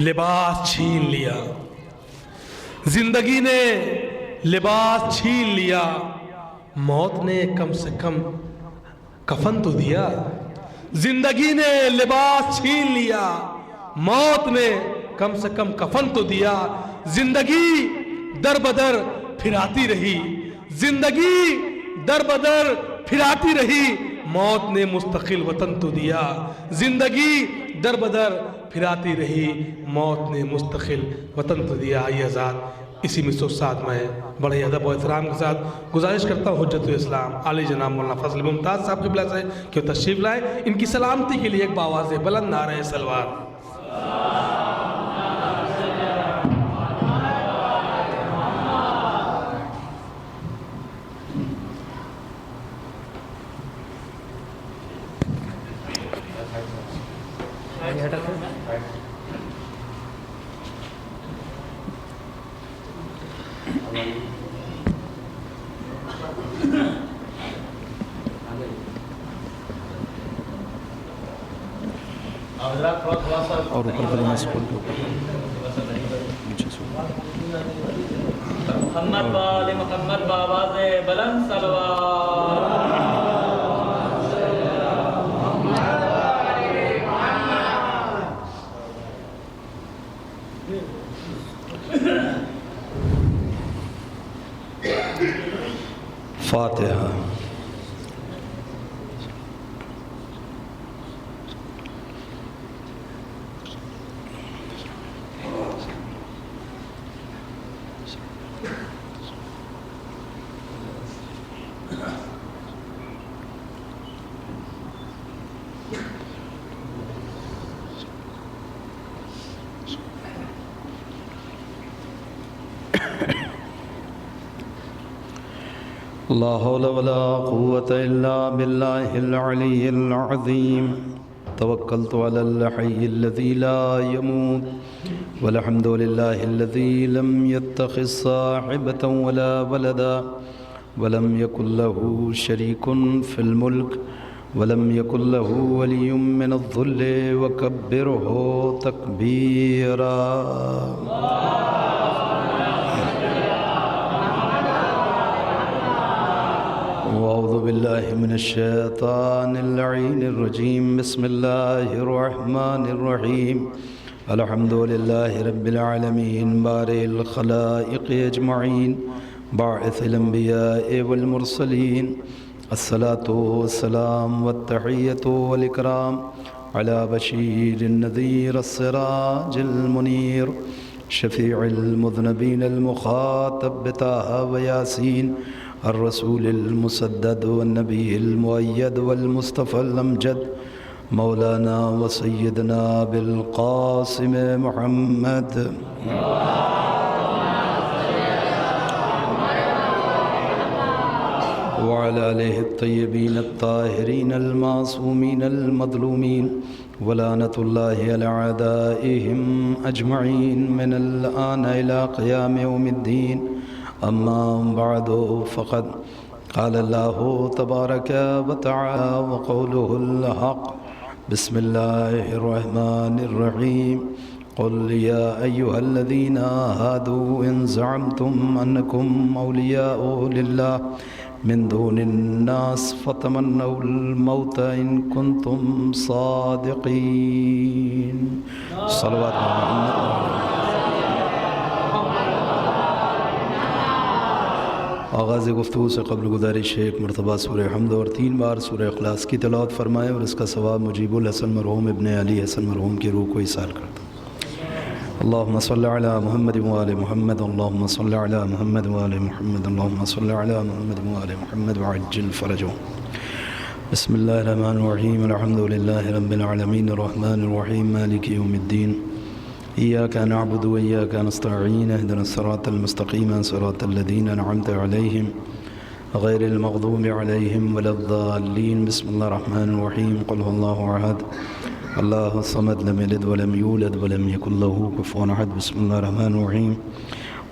لباس چھین لیا، زندگی نے لباس چھین لیا، موت نے کم سے کم کفن تو دیا۔ زندگی نے لباس چھین لیا، موت نے کم سے کم کفن تو دیا۔ زندگی در بدر پھراتی رہی، زندگی در بدر پھراتی رہی، موت نے مستقل وطن تو دیا۔ زندگی در بدر پھراتی رہی، موت نے مستقل وطن تو دیا۔ آئیے حضرات، اسی مصر ساتھ میں بڑے ادب و احترام کے ساتھ گزارش کرتا ہوں حجت الاسلام عالی جناب مولانا فضل ممتاز صاحب قبلہ سے کہ وہ تشریف لائیں۔ ان کی سلامتی کے لیے ایک باواز بلند نعرہ صلوات۔ اور اوپر کلمہ سکول کے اوپر محمد وآل محمد بآواز بلند صلوات۔ فاتحہ۔ لا حول ولا قوة إلا بالله العلي العظيم توكلت على الحي الذي لا يموت والحمد لله الذي لم يتخذ صاحبة ولا ولدا ولم يكن له شريك في الملك ولم يكن له ولي من الذل وكبره تكبيرا۔ وأعوذ بالله من الشيطان اللعين الرجيم، بسم الله الرحمن الرحيم، الحمد لله رب العالمين، بارئ الخلائق أجمعين، باعث الأنبياء والمرسلين، الصلاة والسلام والتحية والإكرام على بشير النذير السراج المنير، شفيع المذنبين المخاطب بطه وياسين، الرسول المسدد والنبي المؤيد والمصطفى الأمجد، مولانا وسيدنا بالقاسم محمد وعلى آله الطيبين الطاهرين المعصومين المظلومين، ولعنة الله على أعدائهم أجمعين من الآن إلى قيام يوم الدين۔ أما بعد، فقد قال الله تبارك وتعالى وقوله الحق، بسم الله الرحمن الرحيم، قل يا أيها الذين هادوا إن زعمتم أنكم أولياء لله من دون الناس فتمنوا الموت إن كنتم صادقين۔ صلوات محمد۔ آغاز گفتگو سے قبل گزارش ہے ایک مرتبہ سورہ حمد اور 3 بار سورہ اخلاص کی تلاوت فرمائیں، اور اس کا ثواب مجیب الحسن مرحوم ابن علی حسن مرحوم کی روح کو ایصال کرتا۔ اللہم صلی علی محمد وآل محمد، اللہم صلی علی محمد وآل محمد، اللہم صلی علی محمد وآل محمد وعجل فرجهم۔ بسم اللہ الرحمن الرحیم، الحمد للہ رب العالمین، الرحمن الرحیم، مالک یوم الدین، إياك نعبد وإياك نستعين، اهدنا الصراط المستقيم صراط الذين أنعمت عليهم غير المغضوب عليهم ولا الضالين۔ بسم الله الرحمن الرحيم، قل هو الله أحد الله الصمد لم يلد ولم يولد ولم يكن له كفوا أحد۔ بسم الله الرحمن الرحيم،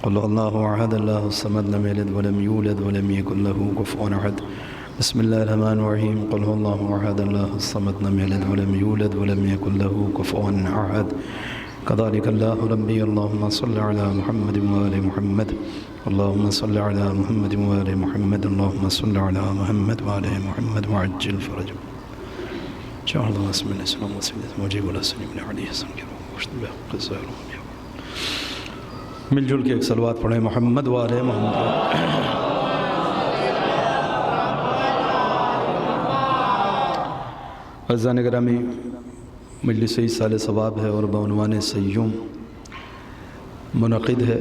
قل هو الله أحد الله الصمد لم يلد ولم يولد ولم يكن له كفوا أحد۔ بسم الله الرحمن الرحيم، قل هو الله أحد الله الصمد لم يلد ولم يولد ولم يكن له كفوا أحد۔ كذلك الله ربي اللهم صل على محمد وآل محمد اللهم صل على محمد وآل محمد اللهم صل على محمد وآل محمد وعجل فرجه شهر الله اسم الإسلام وسيدة مجيب الحسن بن علي حسن کے روح وشد بحق الزهر مل جل کے ایک صلوات پڑھیں محمد وآل محمد. عزیزان گرامی، مجلس ایصال ثواب ہے اور بعنوان سیوم منعقد ہے.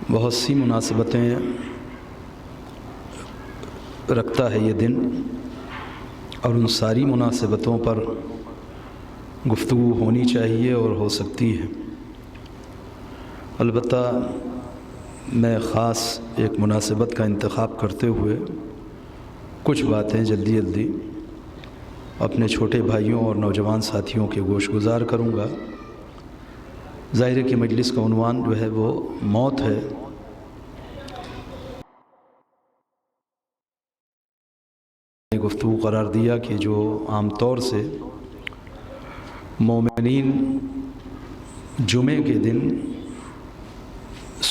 بہت سی مناسبتیں رکھتا ہے یہ دن، اور ان ساری مناسبتوں پر گفتگو ہونی چاہیے اور ہو سکتی ہے. البتہ میں خاص ایک مناسبت کا انتخاب کرتے ہوئے کچھ باتیں جلدی اپنے چھوٹے بھائیوں اور نوجوان ساتھیوں کے گوش گزار کروں گا. ظاہر ہے کہ مجلس کا عنوان جو ہے وہ موت ہے. گفتگو قرار دیا کہ جو عام طور سے مومنین جمعے کے دن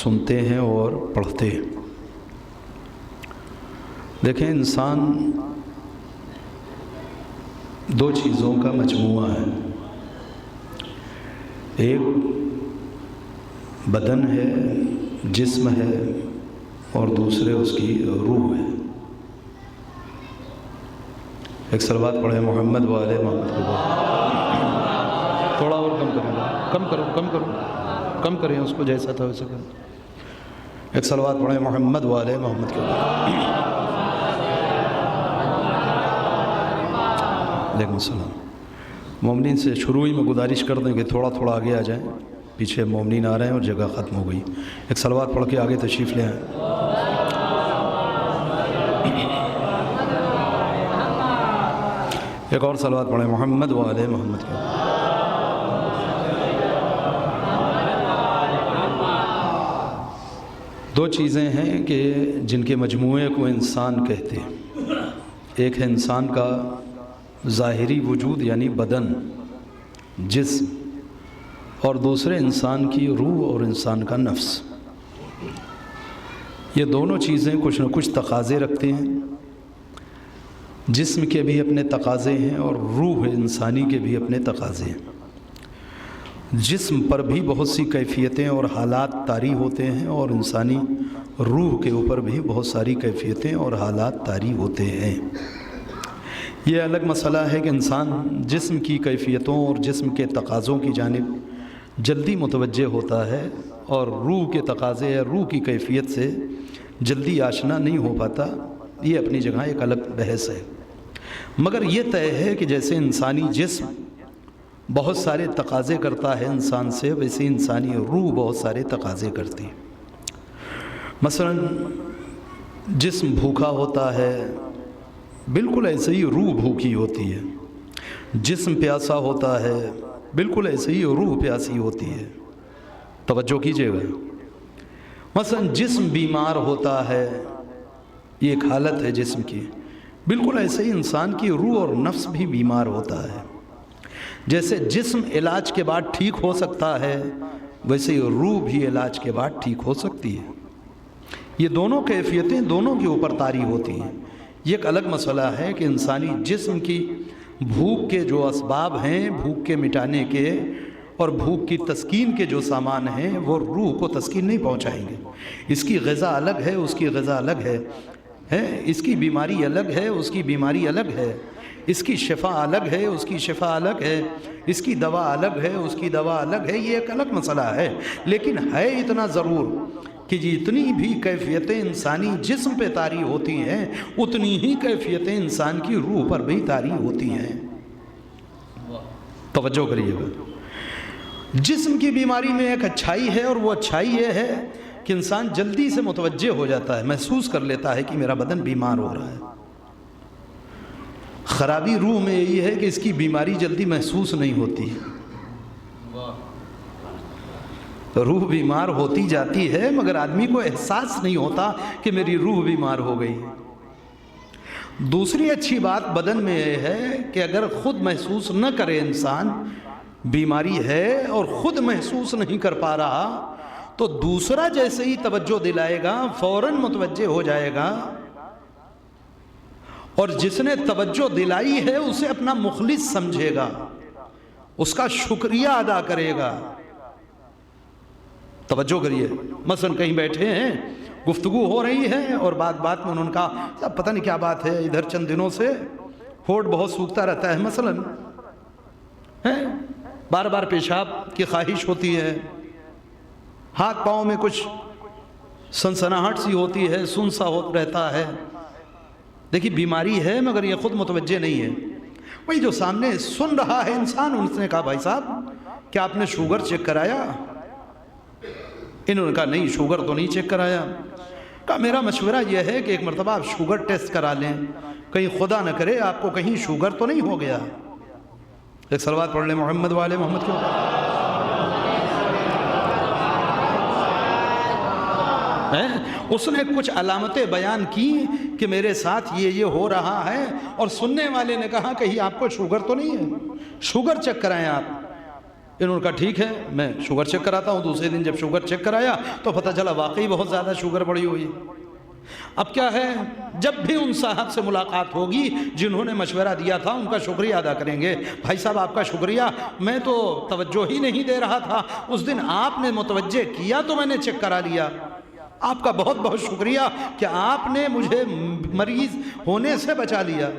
سنتے ہیں اور پڑھتے ہیں. دیکھیں، انسان دو چیزوں کا مجموعہ ہے. ایک بدن ہے، جسم ہے، اور دوسرے اس کی روح ہے. ایک صلوات پڑھیں محمد وآل محمد کے بعد. تھوڑا اور کم کریں، کم کریں اس کو، جیسا تھا ویسا کریں. ایک صلوات پڑھیں محمد وآل محمد کے بعد. علیکم السلام. مومنین سے شروع ہی میں گزارش کر دیں کہ تھوڑا آگے آ جائیں. پیچھے مومنین آ رہے ہیں اور جگہ ختم ہو گئی. ایک صلوات پڑھ کے آگے تشریف لے آئیں. ایک اور صلوات پڑھیں محمد وآل محمد کے. دو چیزیں ہیں کہ جن کے مجموعے کو انسان کہتے ہیں. ایک ہے انسان کا ظاہری وجود یعنی بدن، جسم، اور دوسرے انسان کی روح اور انسان کا نفس. یہ دونوں چیزیں کچھ نہ کچھ تقاضے رکھتے ہیں. جسم کے بھی اپنے تقاضے ہیں اور روح انسانی کے بھی اپنے تقاضے ہیں. جسم پر بھی بہت سی کیفیتیں اور حالات طاری ہوتے ہیں، اور انسانی روح کے اوپر بھی بہت ساری کیفیتیں اور حالات طاری ہوتے ہیں. یہ الگ مسئلہ ہے کہ انسان جسم کی کیفیتوں اور جسم کے تقاضوں کی جانب جلدی متوجہ ہوتا ہے، اور روح کے تقاضے یا روح کی کیفیت سے جلدی آشنا نہیں ہو پاتا. یہ اپنی جگہ ایک الگ بحث ہے. مگر یہ طے ہے کہ جیسے انسانی جسم بہت سارے تقاضے کرتا ہے انسان سے، ویسے انسانی روح بہت سارے تقاضے کرتی ہے. مثلا جسم بھوکا ہوتا ہے، بالکل ایسے ہی روح بھوکی ہوتی ہے. جسم پیاسا ہوتا ہے، بالکل ایسے ہی روح پیاسی ہوتی ہے. توجہ کیجیے گا. مثلا جسم بیمار ہوتا ہے، یہ ایک حالت ہے جسم کی. بالکل ایسے ہی انسان کی روح اور نفس بھی بیمار ہوتا ہے. جیسے جسم علاج کے بعد ٹھیک ہو سکتا ہے، ویسے ہی روح بھی علاج کے بعد ٹھیک ہو سکتی ہے. یہ دونوں کیفیتیں دونوں کے اوپر طاری ہوتی ہیں. یہ ایک الگ مسئلہ ہے کہ انسانی جسم کی بھوک کے جو اسباب ہیں، بھوک کے مٹانے کے اور بھوک کی تسکین کے جو سامان ہیں، وہ روح کو تسکین نہیں پہنچائیں گے. اس کی غذا الگ ہے، اس کی غذا الگ ہے. اس کی بیماری الگ ہے، اس کی بیماری الگ ہے. اس کی شفا الگ ہے، اس کی شفا الگ ہے. اس کی دوا الگ ہے، اس کی دوا الگ ہے. یہ ایک الگ مسئلہ ہے. لیکن ہے اتنا ضرور کہ جتنی بھی کیفیتیں انسانی جسم پہ طاری ہوتی ہیں، اتنی ہی کیفیتیں انسان کی روح پر بھی طاری ہوتی ہیں. توجہ کریے گا. جسم کی بیماری میں ایک اچھائی ہے، اور وہ اچھائی یہ ہے کہ انسان جلدی سے متوجہ ہو جاتا ہے، محسوس کر لیتا ہے کہ میرا بدن بیمار ہو رہا ہے. خرابی روح میں یہی ہے کہ اس کی بیماری جلدی محسوس نہیں ہوتی. روح بیمار ہوتی جاتی ہے، مگر آدمی کو احساس نہیں ہوتا کہ میری روح بیمار ہو گئی. دوسری اچھی بات بدن میں یہ ہے کہ اگر خود محسوس نہ کرے انسان بیماری ہے اور خود محسوس نہیں کر پا رہا تو دوسرا جیسے ہی توجہ دلائے گا فوراً متوجہ ہو جائے گا، اور جس نے توجہ دلائی ہے اسے اپنا مخلص سمجھے گا، اس کا شکریہ ادا کرے گا۔ توجہ کریے، مثلا کہیں بیٹھے ہیں، گفتگو ہو رہی ہے اور بات بات میں انہوں نے کہا پتہ نہیں کیا بات ہے، ادھر چند دنوں سے ہونٹ بہت سوکھتا رہتا ہے، مثلا بار بار پیشاب کی خواہش ہوتی ہے، ہاتھ پاؤں میں کچھ سنسناہٹ سی ہوتی ہے، سن سا رہتا ہے۔ دیکھیے بیماری ہے مگر یہ خود متوجہ نہیں ہے۔ وہی جو سامنے سن رہا ہے انسان، اس نے کہا بھائی صاحب کیا آپ نے شوگر چیک کرایا؟ انہوں نے کہا نہیں شوگر تو نہیں چیک کرایا۔ کہا میرا مشورہ یہ ہے کہ ایک مرتبہ آپ شوگر ٹیسٹ کرا لیں، کہیں خدا نہ کرے آپ کو کہیں شوگر تو نہیں ہو گیا۔ ایک صلوات پڑھ لیں محمد والے محمد کے اوپر۔ اس نے کچھ علامتیں بیان کی کہ میرے ساتھ یہ ہو رہا ہے، اور سننے والے نے کہا کہیں آپ کو شوگر تو نہیں ہے، شوگر چیک کرائیں آپ۔ انہوں نے کہا ٹھیک ہے میں شوگر چیک کراتا ہوں۔ دوسرے دن جب شوگر چیک کرایا تو پتہ چلا واقعی بہت زیادہ شوگر بڑھی ہوئی۔ اب کیا ہے، جب بھی ان صاحب سے ملاقات ہوگی جنہوں نے مشورہ دیا تھا ان کا شکریہ ادا کریں گے۔ بھائی صاحب آپ کا شکریہ، میں تو توجہ ہی نہیں دے رہا تھا، اس دن آپ نے متوجہ کیا تو میں نے چیک کرا لیا۔ آپ کا بہت بہت شکریہ کہ آپ نے مجھے مریض ہونے سے بچا لیا۔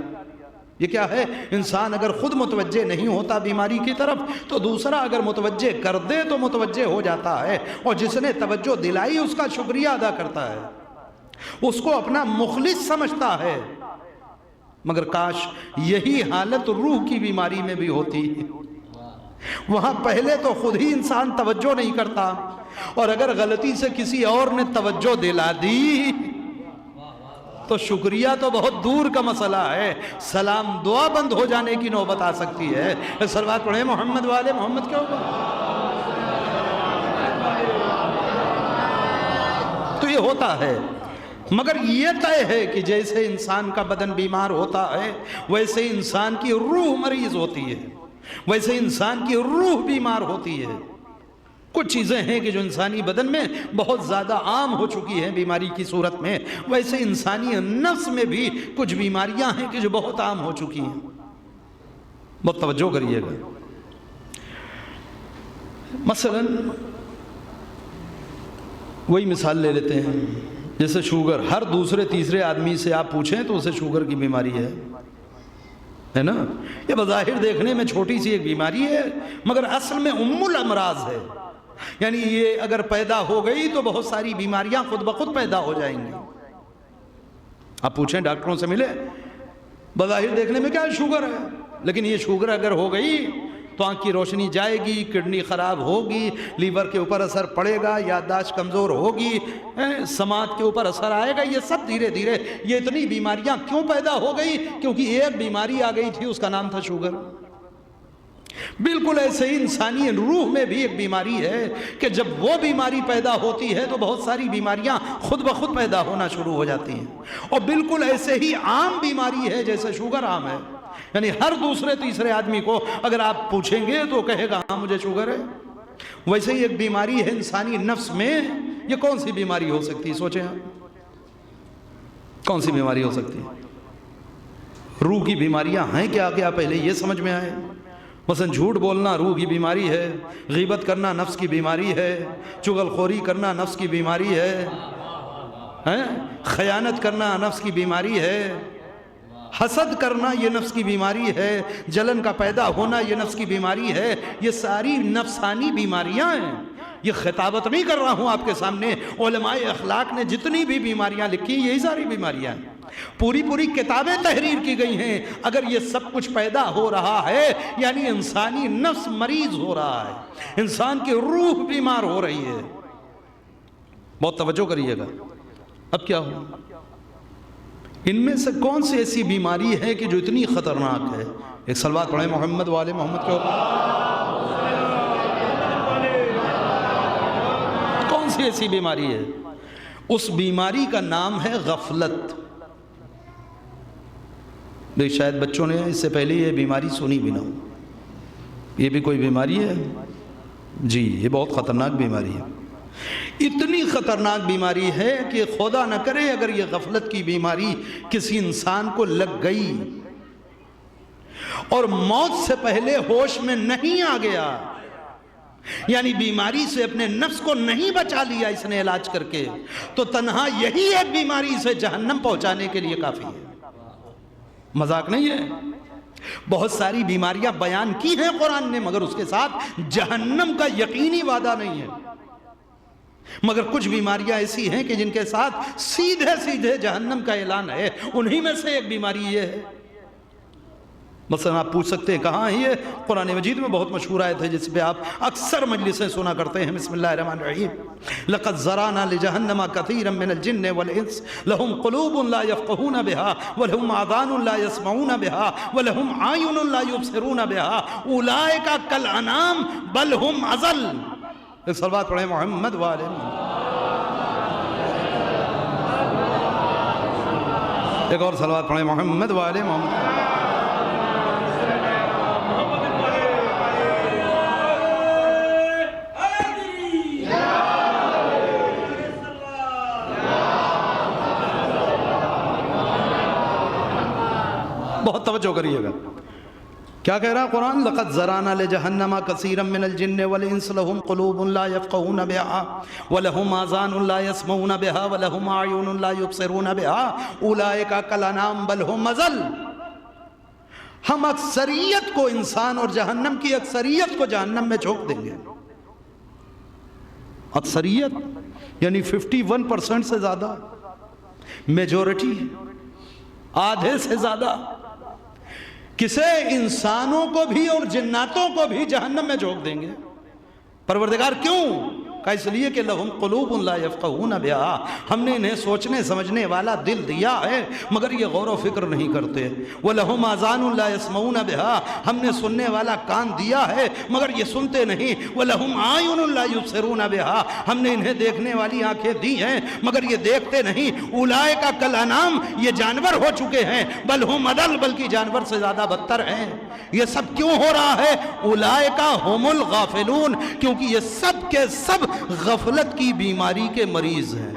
یہ کیا ہے، انسان اگر خود متوجہ نہیں ہوتا بیماری کی طرف تو دوسرا اگر متوجہ کر دے تو متوجہ ہو جاتا ہے، اور جس نے توجہ دلائی اس کا شکریہ ادا کرتا ہے، اس کو اپنا مخلص سمجھتا ہے۔ مگر کاش یہی حالت روح کی بیماری میں بھی ہوتی۔ وہاں پہلے تو خود ہی انسان توجہ نہیں کرتا، اور اگر غلطی سے کسی اور نے توجہ دلا دی تو شکریہ تو بہت دور کا مسئلہ ہے، سلام دعا بند ہو جانے کی نوبت آ سکتی ہے۔ صلوات پڑھیں محمد والے محمد کے اوپر۔ تو یہ ہوتا ہے، مگر یہ طے ہے کہ جیسے انسان کا بدن بیمار ہوتا ہے ویسے انسان کی روح مریض ہوتی ہے، ویسے انسان کی روح بیمار ہوتی ہے۔ کچھ چیزیں ہیں کہ جو انسانی بدن میں بہت زیادہ عام ہو چکی ہیں بیماری کی صورت میں، ویسے انسانی نفس میں بھی کچھ بیماریاں ہیں کہ جو بہت عام ہو چکی ہیں۔ بہت توجہ کریے گا۔ مثلا وہی مثال لے لیتے ہیں، جیسے شوگر، ہر دوسرے تیسرے آدمی سے آپ پوچھیں تو اسے شوگر کی بیماری ہے نا؟ یہ بظاہر دیکھنے میں چھوٹی سی ایک بیماری ہے مگر اصل میں ام الامراض ہے، یعنی یہ اگر پیدا ہو گئی تو بہت ساری بیماریاں خود بخود پیدا ہو جائیں گی۔ آپ پوچھیں ڈاکٹروں سے ملے، بظاہر دیکھنے میں کیا شوگر ہے، لیکن یہ شوگر اگر ہو گئی تو آنکھ کی روشنی جائے گی، کڈنی خراب ہوگی، لیور کے اوپر اثر پڑے گا، یادداشت کمزور ہوگی، سماعت کے اوپر اثر آئے گا۔ یہ سب دھیرے دھیرے یہ اتنی بیماریاں کیوں پیدا ہو گئی؟ کیونکہ ایک بیماری آ گئی تھی، اس کا نام تھا شوگر۔ بالکل ایسے ہی انسانی روح میں بھی ایک بیماری ہے کہ جب وہ بیماری پیدا ہوتی ہے تو بہت ساری بیماریاں خود بخود پیدا ہونا شروع ہو جاتی ہیں، اور بالکل ایسے ہی عام بیماری ہے جیسے شوگر عام ہے، یعنی ہر دوسرے تیسرے آدمی کو اگر آپ پوچھیں گے تو کہے گا ہاں مجھے شوگر ہے۔ ویسے ہی ایک بیماری ہے انسانی نفس میں۔ یہ کون سی بیماری ہو سکتی ہے؟ سوچیں آپ، کون سی بیماری ہو سکتی ہے؟ روح کی بیماریاں ہیں کیا پہلے یہ سمجھ میں آئے؟ مثلا جھوٹ بولنا روح کی بیماری ہے، غیبت کرنا نفس کی بیماری ہے، چغل خوری کرنا نفس کی بیماری ہے، خیانت کرنا نفس کی بیماری ہے، حسد کرنا یہ نفس کی بیماری ہے، جلن کا پیدا ہونا یہ نفس کی بیماری ہے۔ یہ ساری نفسانی بیماریاں ہیں۔ یہ خطابت نہیں کر رہا ہوں آپ کے سامنے، علماء اخلاق نے جتنی بھی بیماریاں لکھی یہی ساری بیماریاں ہیں، پوری کتابیں تحریر کی گئی ہیں۔ اگر یہ سب کچھ پیدا ہو رہا ہے یعنی انسانی نفس مریض ہو رہا ہے، انسان کی روح بیمار ہو رہی ہے۔ بہت توجہ کریے گا۔ اب کیا ہو، ان میں سے کون سی ایسی بیماری ہے کہ جو اتنی خطرناک ہے؟ ایک صلوات پڑھیں محمد والے محمد کے اوپر۔ کون سی ایسی بیماری ہے؟ اس بیماری کا نام ہے غفلت۔ شاید بچوں نے اس سے پہلے یہ بیماری سنی بھی نہ ہو۔ یہ بھی کوئی بیماری ہے؟ جی یہ بہت خطرناک بیماری ہے. اتنی خطرناک بیماری ہے کہ خدا نہ کرے اگر یہ غفلت کی بیماری کسی انسان کو لگ گئی اور موت سے پہلے ہوش میں نہیں آ گیا، یعنی بیماری سے اپنے نفس کو نہیں بچا لیا اس نے علاج کر کے، تو تنہا یہی ایک بیماری اسے جہنم پہنچانے کے لیے کافی ہے. مذاق نہیں ہے. بہت ساری بیماریاں بیان کی ہیں قرآن نے، مگر اس کے ساتھ جہنم کا یقینی وعدہ نہیں ہے. مگر کچھ بیماریاں ایسی ہیں کہ جن کے ساتھ سیدھے سیدھے جہنم کا اعلان ہے. انہی میں سے ایک بیماری یہ ہے. مثلا آپ پوچھ سکتے ہیں کہاں ہے یہ؟ قرآن مجید میں بہت مشہور آیت ہے جس پہ آپ اکثر مجلسیں سنا کرتے ہیں. بسم اللہ الرحمن الرحیم. لقد ذرانا لجہنم کثیرا من الجن والانس لهم قلوب لا يفقهون بها ولهم آذان لا يسمعون بها ولهم اعین لا يبصرون بها اولئک کالانعام بل هم اضل. ایک صلوات پڑھیں محمد والے. ایک اور صلوات پڑھیں محمد والے محمد. بہت توجہ کریے گا. کیا کہہ رہا قرآن؟ لقد ذرانا لجہنم کثیرا من الجن والانس لهم قلوب لا يفقهون بها ولهم آذان لا يسمعون بها ولهم اعین لا يبصرون بها اولئک کالانعام بل هم اضل. ہم اکثریت کو، انسان اور جہنم کی اکثریت کو جہنم میں جھونک دیں گے. اکثریت یعنی 51% سے زیادہ، میجورٹی، آدھے سے زیادہ. کسے؟ انسانوں کو بھی اور جناتوں کو بھی جہنم میں جھونک دیں گے. پروردگار کیوں؟ کہ اس لیے کہ لہم قلوب لا یفقہون بہا، ہم نے انہیں سوچنے سمجھنے والا دل دیا ہے مگر یہ غور و فکر نہیں کرتے. وَلَهُمْ آذَانٌ لَا يَسْمَعُونَ بِهَا، ہم نے سننے والا کان دیا ہے مگر یہ سنتے نہیں. وَلَهُمْ اعین لَا يُبْصِرُونَ بِهَا، ہم نے انہیں دیکھنے والی آنکھیں دی ہیں مگر یہ دیکھتے نہیں. اولئک کالانعام، یہ جانور ہو چکے ہیں. بل ہم اضل، بلکہ جانور سے زیادہ بدتر ہیں. یہ سب کیوں ہو رہا ہے؟ اولئک هم الغافلون، کیونکہ یہ سب کے سب غفلت کی بیماری کے مریض ہیں.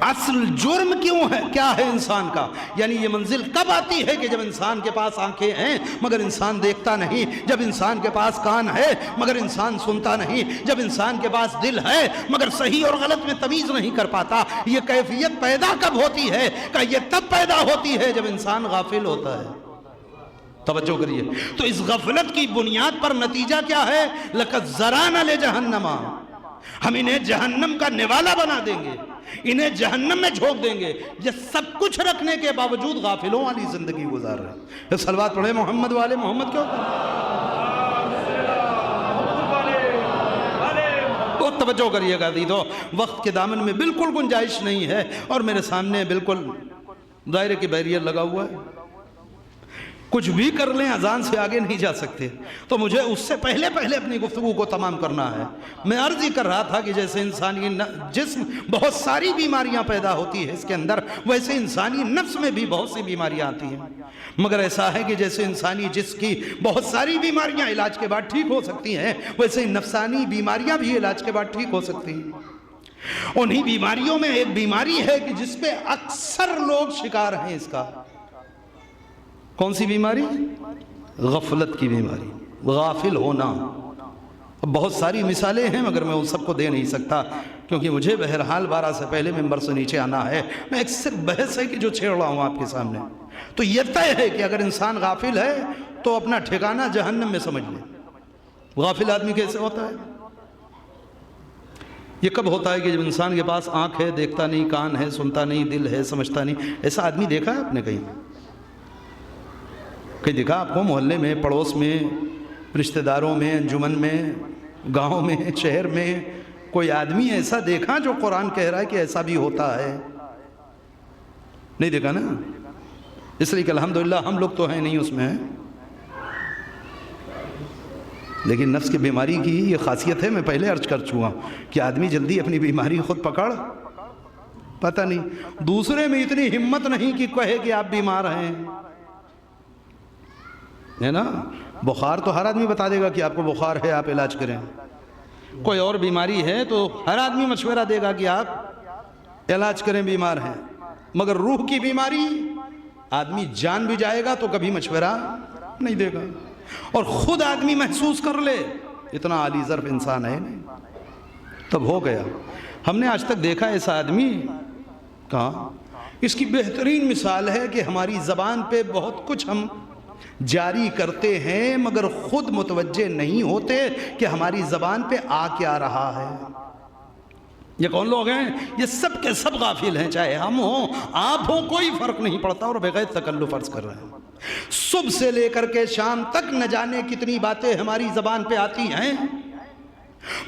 اصل جرم کیوں ہے؟ کیا ہے انسان کا؟ یعنی یہ منزل کب آتی ہے کہ جب انسان کے پاس آنکھیں ہیں مگر انسان دیکھتا نہیں، جب انسان کے پاس کان ہے مگر انسان سنتا نہیں، جب انسان کے پاس دل ہے مگر صحیح اور غلط میں تمیز نہیں کر پاتا. یہ کیفیت پیدا کب ہوتی ہے؟ کہ یہ تب پیدا ہوتی ہے جب انسان غافل ہوتا ہے. توجہ کریے. تو اس غفلت کی بنیاد پر نتیجہ کیا ہے؟ لقد ذرانا لجہنم، ہم انہیں جہنم کا نوالا بنا دیں گے، انہیں جہنم میں جھونک دیں گے. یہ سب کچھ رکھنے کے باوجود غافلوں والی زندگی گزار رہے ہیں. صلوات پڑھیں محمد والے محمد. کیوں؟ بہت توجہ کریے گا. دیدو وقت کے دامن میں بالکل گنجائش نہیں ہے اور میرے سامنے بالکل دائرے کی بیریئر لگا ہوا ہے. کچھ بھی کر لیں اذان سے آگے نہیں جا سکتے. تو مجھے اس سے پہلے اپنی گفتگو کو تمام کرنا ہے. میں عرض ہی کر رہا تھا کہ جیسے انسانی جسم بہت ساری بیماریاں پیدا ہوتی ہے اس کے اندر، ویسے انسانی نفس میں بھی بہت سی بیماریاں آتی ہیں. مگر ایسا ہے کہ جیسے انسانی جسم کی بہت ساری بیماریاں علاج کے بعد ٹھیک ہو سکتی ہیں، ویسے نفسانی بیماریاں بھی علاج کے بعد ٹھیک ہو سکتی ہیں. انہی بیماریوں میں ایک بیماری ہے کہ جس پہ اکثر لوگ شکار ہیں اس کا. کون سی بیماری؟ غفلت کی بیماری، غافل ہونا. اب بہت ساری مثالیں ہیں مگر میں ان سب کو دے نہیں سکتا کیونکہ مجھے بہرحال 12 سے پہلے ممبر سے نیچے آنا ہے. میں ایک صرف بحث ہے کہ جو چھیڑ رہا ہوں آپ کے سامنے. تو یہ طے ہے کہ اگر انسان غافل ہے تو اپنا ٹھکانہ جہنم میں سمجھ لے. غافل آدمی کیسے ہوتا ہے؟ یہ کب ہوتا ہے کہ جب انسان کے پاس آنکھ ہے، دیکھتا نہیں، کان ہے، سنتا نہیں، دل ہے، سمجھتا نہیں. ایسا آدمی دیکھا ہے آپ نے کہیں دیکھا آپ کو؟ محلے میں، پڑوس میں، رشتہ داروں میں، انجمن میں، گاؤں میں، شہر میں کوئی آدمی ایسا دیکھا جو قرآن کہہ رہا ہے کہ ایسا بھی ہوتا ہے؟ نہیں دیکھا نا. اس لیے کہ الحمدللہ ہم لوگ تو ہیں نہیں اس میں. لیکن نفس کی بیماری کی یہ خاصیت ہے، میں پہلے عرض کر چکا کہ آدمی جلدی اپنی بیماری خود پکڑ پتہ نہیں. دوسرے میں اتنی ہمت نہیں کہ کہے کہ آپ بیمار ہیں. ہے نا؟ بخار تو ہر آدمی بتا دے گا کہ آپ کو بخار ہے، آپ علاج کریں. کوئی اور بیماری ہے تو ہر آدمی مشورہ دے گا کہ آپ علاج کریں، بیمار ہیں. مگر روح کی بیماری آدمی جان بھی جائے گا تو کبھی مشورہ نہیں دے گا. اور خود آدمی محسوس کر لے اتنا عالی ظرف انسان ہے نہیں، تب ہو گیا. ہم نے آج تک دیکھا ایسا آدمی کہاں؟ اس کی بہترین مثال ہے کہ ہماری زبان پہ بہت کچھ ہم جاری کرتے ہیں مگر خود متوجہ نہیں ہوتے کہ ہماری زبان پہ آ کیا رہا ہے. یہ کون لوگ ہیں؟ یہ سب کے سب غافل ہیں، چاہے ہم ہوں آپ ہوں، کوئی فرق نہیں پڑتا، اور بغیر تکلف عرض کر رہے ہیں. صبح سے لے کر کے شام تک نہ جانے کتنی باتیں ہماری زبان پہ آتی ہیں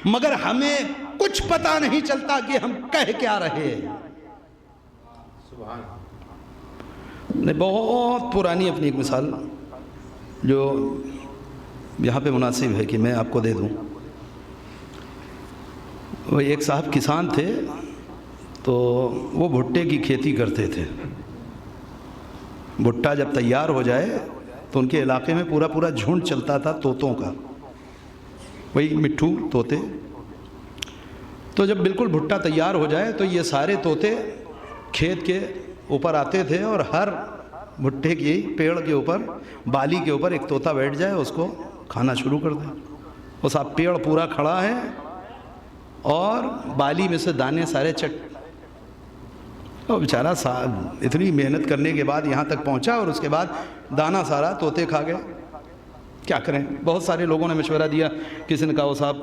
مگر ہمیں کچھ پتہ نہیں چلتا کہ ہم کہہ کیا رہے ہیں. بہت پرانی اپنی ایک مثال جو یہاں پہ مناسب ہے کہ میں آپ کو دے دوں. وہ ایک صاحب کسان تھے تو وہ بھٹے کی کھیتی کرتے تھے. بھٹا جب تیار ہو جائے تو ان کے علاقے میں پورا جھنڈ چلتا تھا طوطوں کا، وہی مٹھو طوطے. تو جب بالکل بھٹا تیار ہو جائے تو یہ سارے طوطے کھیت کے اوپر آتے تھے اور ہر بھٹے کی پیڑ کے اوپر، بالی کے اوپر ایک طوطا بیٹھ جائے، اس کو کھانا شروع کر دے. وہ صاحب پیڑ پورا کھڑا ہے اور بالی میں سے دانے سارے اور بیچارہ صاحب اتنی محنت کرنے کے بعد یہاں تک پہنچا اور اس کے بعد دانا سارا طوطے کھا گئے. کیا کریں؟ بہت سارے لوگوں نے مشورہ دیا. کسی نے کہا وہ صاحب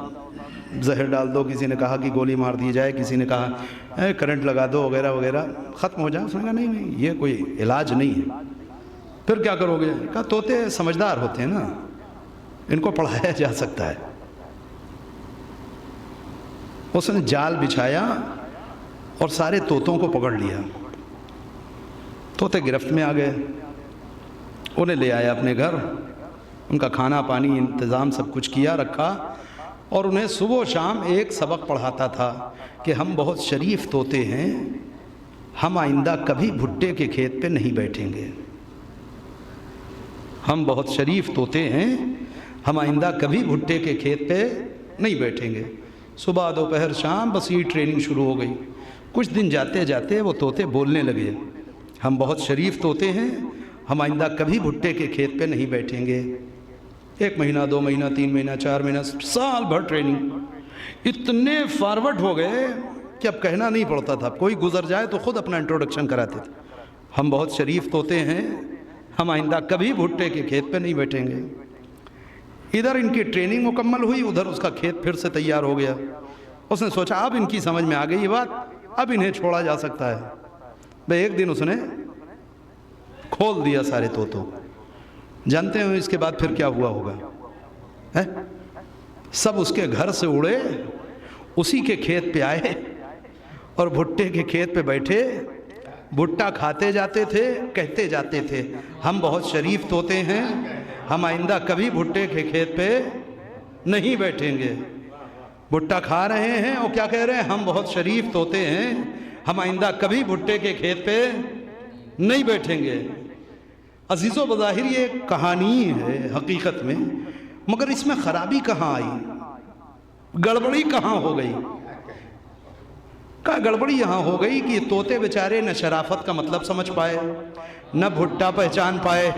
زہر ڈال دو، کسی نے کہا کہ گولی مار دی جائے، کسی نے کہا کرنٹ لگا دو وغیرہ وغیرہ، ختم ہو جائے. اس نے کہا نہیں یہ کوئی علاج نہیں ہے. پھر کیا کرو گے؟ کہا طوطے سمجھدار ہوتے ہیں نا، ان کو پڑھایا جا سکتا ہے. اس نے جال بچھایا اور سارے طوطوں کو پکڑ لیا. طوطے گرفت میں آ گئے. انہیں لے آیا اپنے گھر، ان کا کھانا پانی انتظام سب کچھ کیا رکھا اور انہیں صبح و شام ایک سبق پڑھاتا تھا کہ ہم بہت شریف طوطے ہیں، ہم آئندہ کبھی بھٹے کے کھیت پہ نہیں بیٹھیں گے. ہم بہت شریف طوطے ہیں، ہم آئندہ کبھی بھٹے کے کھیت پہ نہیں بیٹھیں گے. صبح دوپہر شام بس یہ ٹریننگ شروع ہو گئی. کچھ دن جاتے جاتے وہ طوطے بولنے لگے، ہم بہت شریف طوطے ہیں، ہم آئندہ کبھی بھٹے کے کھیت پہ نہیں بیٹھیں گے. 1 مہینہ 2 مہینہ 3 مہینہ 4 مہینہ سال بھر ٹریننگ. اتنے فارورڈ ہو گئے کہ اب کہنا نہیں پڑتا تھا. کوئی گزر جائے تو خود اپنا انٹروڈکشن کراتے تھے، ہم بہت شریف طوطے ہیں، ہم آئندہ کبھی بھٹے کے کھیت پہ نہیں بیٹھیں گے. ادھر ان کی ٹریننگ مکمل ہوئی، ادھر اس کا کھیت پھر سے تیار ہو گیا. اس نے سوچا اب ان کی سمجھ میں آ گئی یہ بات، اب انہیں چھوڑا جا سکتا ہے. ایک دن اس نے کھول دیا سارے طوطوں. جانتے ہیں اس کے بعد پھر کیا ہوا ہوگا؟ سب اس کے گھر سے اڑے، اسی کے کھیت پہ آئے اور بھٹے کے کھیت پہ بیٹھے. بھٹا کھاتے جاتے تھے، کہتے جاتے تھے ہم بہت شریف طوطے ہیں، ہم آئندہ کبھی بھٹے کے کھیت پہ نہیں بیٹھیں گے. بھٹا کھا رہے ہیں اور کیا کہہ رہے ہیں؟ ہم بہت شریف طوطے ہیں، ہم آئندہ کبھی بھٹے کے کھیت پہ نہیں بیٹھیں گے. عزیز و بظاہر یہ کہانی ہے حقیقت میں، مگر اس میں خرابی کہاں آئی؟ گڑبڑی کہاں ہو گئی؟ کہا گڑبڑی یہاں ہو گئی کہ یہ طوطے بیچارے نہ شرافت کا مطلب سمجھ پائے، نہ بھٹا پہچان پائے.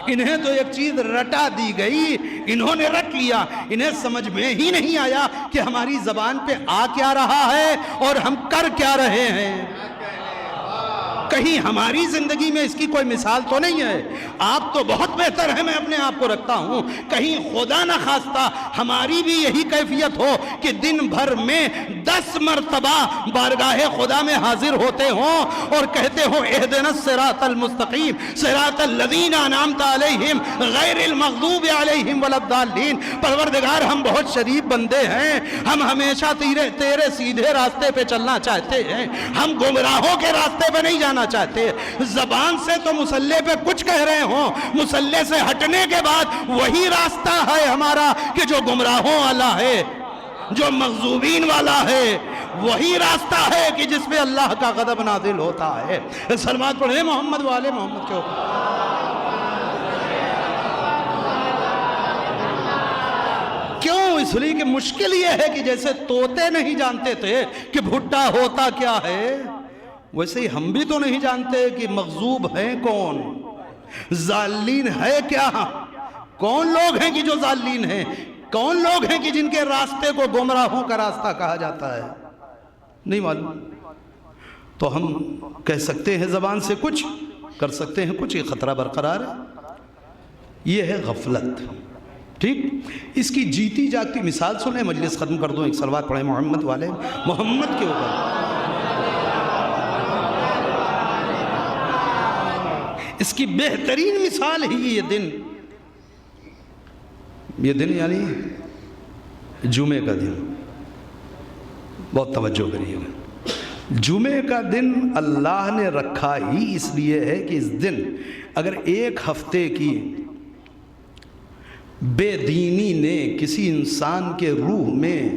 انہیں تو ایک چیز رٹا دی گئی، انہوں نے رٹ لیا، انہیں سمجھ میں ہی نہیں آیا کہ ہماری زبان پہ آ کیا رہا ہے اور ہم کر کیا رہے ہیں. کہیں ہماری زندگی میں اس کی کوئی مثال تو نہیں ہے. آپ تو بہت بہتر ہیں، میں اپنے آپ کو رکھتا ہوں. کہیں خدا نہ خواستہ ہماری بھی یہی کیفیت ہو کہ دن بھر میں 10 مرتبہ بارگاہ خدا میں حاضر ہوتے ہوں اور کہتے ہوں اہدنا الصراط المستقیم صراط الذین انعمت علیہم غیر المغضوب علیہم ولا الضالین. پروردگار ہم بہت شریف بندے ہیں، ہم ہمیشہ تیرے سیدھے راستے پہ چلنا چاہتے ہیں، ہم گمراہوں کے راستے پہ نہیں جانا چاہتے. زبان سے تو مسلح پہ کچھ کہہ رہے ہوں، مسلح سے ہٹنے کے بعد وہی راستہ ہے ہمارا کہ جو گمراہوں والا ہے، جو مغضوبین والا ہے. وہی راستہ ہے کہ جس پہ اللہ کا غضب نازل ہوتا ہے. سلوات پڑھیں محمد والے محمد کے اوپر. اس لیے کہ مشکل یہ ہے کہ جیسے طوطے نہیں جانتے تھے کہ بھٹا ہوتا کیا ہے، ویسے ہی ہم بھی تو نہیں جانتے کہ مغضوب ہیں کون، ضالین ہے کیا، کون لوگ ہیں کہ جو ضالین ہیں، کون لوگ ہیں کہ جن کے راستے کو گمراہوں کا راستہ کہا جاتا ہے، نہیں معلوم۔ تو ہم کہہ سکتے ہیں زبان سے کچھ، کر سکتے ہیں کچھ، یہ خطرہ برقرار ہے، یہ ہے غفلت۔ ٹھیک، اس کی جیتی جاگتی مثال سنیں، مجلس ختم کر دوں، ایک صلوات پڑھیں محمد والے محمد کے اوپر۔ اس کی بہترین مثال ہی یہ دن یعنی جمعے کا دن، بہت توجہ کریے گا۔ جمعے کا دن اللہ نے رکھا ہی اس لیے ہے کہ اس دن اگر ایک ہفتے کی بے دینی نے کسی انسان کے روح میں،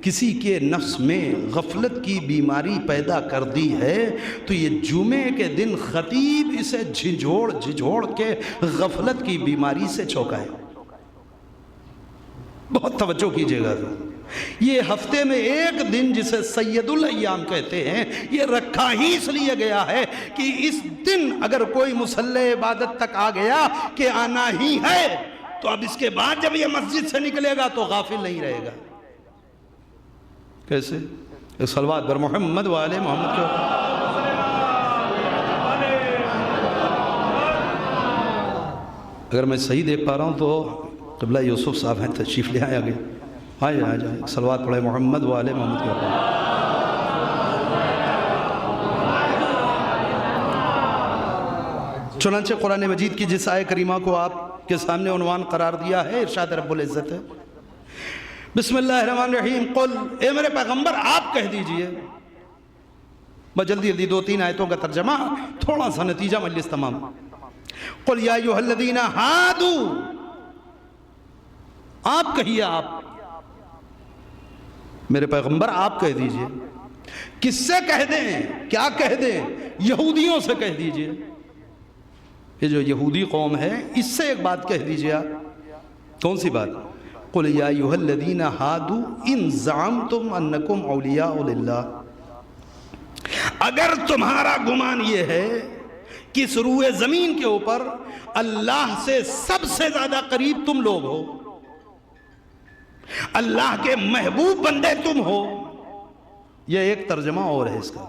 کسی کے نفس میں غفلت کی بیماری پیدا کر دی ہے تو یہ جمعے کے دن خطیب اسے جھنجھوڑ کے غفلت کی بیماری سے چوکائے۔ بہت توجہ کیجئے گا، یہ ہفتے میں ایک دن جسے سید الایام کہتے ہیں یہ رکھا ہی اس لیے گیا ہے کہ اس دن اگر کوئی مصلی عبادت تک آ گیا کہ آنا ہی ہے تو اب اس کے بعد جب یہ مسجد سے نکلے گا تو غافل نہیں رہے گا۔ کیسے؟ ایک صلوات بر محمد والے محمد کے اگر میں صحیح دیکھ پا رہا ہوں تو قبلہ یوسف صاحب ہیں، تشریف لے آئے آگے، آئے ایک صلوات پڑھے محمد والے محمد کے اوپر۔ چنانچہ قرآن مجید کی جس آیہ کریمہ کو آپ کے سامنے عنوان قرار دیا ہے، ارشاد رب العزت ہے، بسم اللہ الرحمن الرحیم، قل، اے میرے پیغمبر آپ کہہ دیجئے، بس جلدی 2-3 آیتوں کا ترجمہ، تھوڑا سا نتیجہ مجلس تمام۔ قل یا ایھا الذین ھادوا، آپ کہیے، آپ میرے پیغمبر آپ کہہ دیجئے، کس سے کہہ دیں، کیا کہہ دیں؟ یہودیوں سے کہہ دیجئے، یہ جو یہودی قوم ہے اس سے ایک بات کہہ دیجئے آپ، کون سی بات؟ قل یا ایھا الذین ھادوا ان زعمتم انکم اولیاء للہ، اگر تمہارا گمان یہ ہے کہ اس روئے زمین کے اوپر اللہ سے سب سے زیادہ قریب تم لوگ ہو، اللہ کے محبوب بندے تم ہو، یہ ایک ترجمہ اور ہے اس کا۔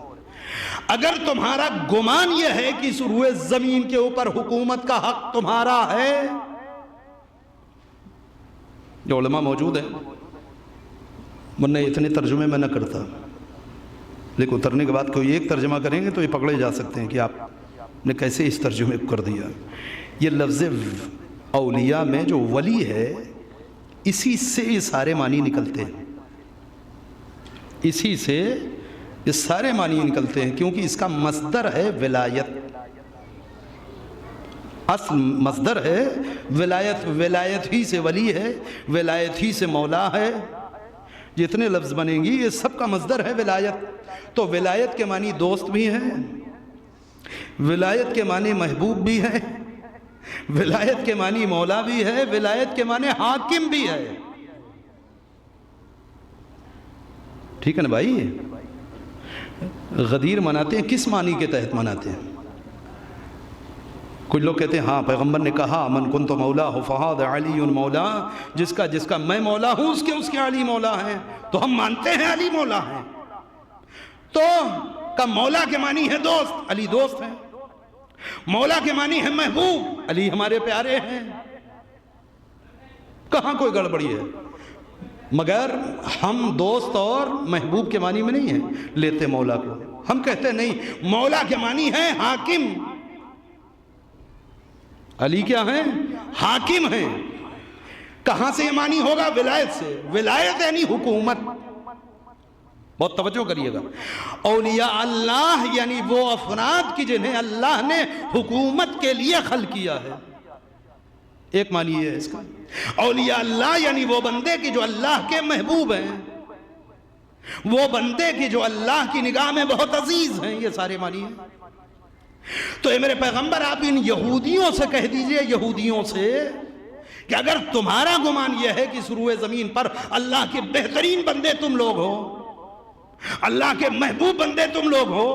اگر تمہارا گمان یہ ہے کہ اس روئے زمین کے اوپر حکومت کا حق تمہارا ہے، جو علماء موجود ہیں، ورنہ اتنے ترجمے میں نہ کرتا، لیکن اترنے کے بعد کوئی ایک ترجمہ کریں گے تو یہ پکڑے جا سکتے ہیں کہ آپ نے کیسے اس ترجمے کو کر دیا۔ یہ لفظ اولیاء میں جو ولی ہے، اسی سے یہ سارے معنی نکلتے ہیں، اسی سے یہ سارے معنی نکلتے ہیں، کیونکہ اس کا مصدر ہے ولایت، اصل مصدر ہے ولایت، ولایت ہی سے ولی ہے، ولایت ہی سے مولا ہے، جتنے لفظ بنیں گی یہ سب کا مصدر ہے ولایت۔ تو ولایت کے معنی دوست بھی ہیں، ولایت کے معنی محبوب بھی ہے، ولایت کے معنی مولا بھی ہے، ولایت کے معنی حاکم بھی ہے، ٹھیک ہے نا بھائی؟ غدیر مناتے ہیں کس معنی کے تحت مناتے ہیں؟ کچھ لوگ کہتے ہیں ہاں پیغمبر نے کہا من کنت مولا فہذ علی مولا، جس کا میں مولا ہوں اس کے علی مولا ہیں، تو ہم مانتے ہیں علی مولا ہیں، تو کا مولا کے معنی ہے دوست، علی دوست ہیں، مولا کے معنی ہے محبوب، علی ہمارے پیارے ہیں، کہاں کوئی گڑبڑی ہے؟ مگر ہم دوست اور محبوب کے معنی میں نہیں ہیں لیتے مولا کو، ہم کہتے ہیں نہیں، مولا کے معنی ہے حاکم، علی کیا ہیں؟ حاکم ہیں۔ کہاں سے یہ معنی ہوگا؟ ولایت سے، ولایت یعنی حکومت، بہت توجہ کریے گا۔ اولیاء اللہ یعنی وہ افراد کی جنہیں اللہ نے حکومت کے لیے خلق کیا ہے، ایک معنی یہ ہے اس کا۔ اولیاء اللہ یعنی وہ بندے کی جو اللہ کے محبوب ہیں، وہ بندے کی جو اللہ کی نگاہ میں بہت عزیز ہیں، یہ سارے معنی ہیں۔ تو اے میرے پیغمبر آپ ان یہودیوں سے کہہ دیجئے، یہودیوں سے کہ اگر تمہارا گمان یہ ہے کہ اس روئے زمین پر اللہ کے بہترین بندے تم لوگ ہو، اللہ کے محبوب بندے تم لوگ ہو،